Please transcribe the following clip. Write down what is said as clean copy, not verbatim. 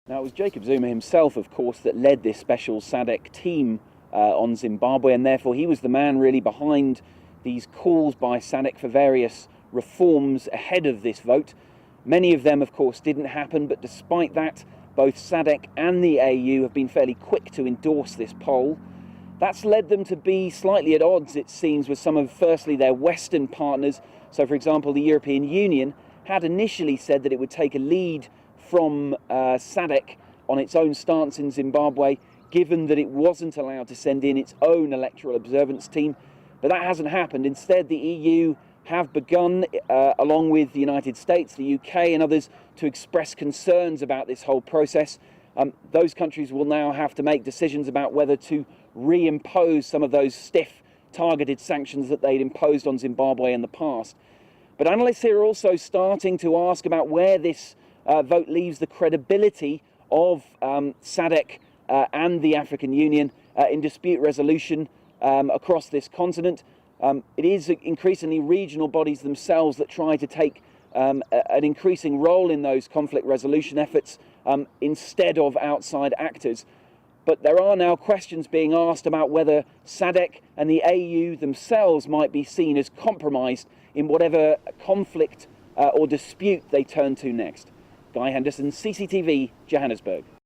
Now, it was Jacob Zuma himself, of course, that led this special SADC team on Zimbabwe, and therefore he was the man really behind these calls by SADC for various reforms ahead of this vote. Many of them, of course, didn't happen, but despite that, both SADC and the AU have been fairly quick to endorse this poll. That's led them to be slightly at odds, it seems, with some of, firstly, their Western partners. So, for example, the European Union had initially said that it would take a lead from SADC on its own stance in Zimbabwe, given that it wasn't allowed to send in its own electoral observance team. But that hasn't happened. Instead, the EU have begun, along with the United States, the UK and others, to express concerns about this whole process. Those countries will now have to make decisions about whether to reimpose some of those stiff, targeted sanctions that they'd imposed on Zimbabwe in the past. But analysts here are also starting to ask about where this vote leaves the credibility of SADC and the African Union in dispute resolution across this continent. It is increasingly regional bodies themselves that try to take an increasing role in those conflict resolution efforts instead of outside actors. But there are now questions being asked about whether SADC and the AU themselves might be seen as compromised in whatever conflict or dispute they turn to next. Guy Henderson, CCTV, Johannesburg.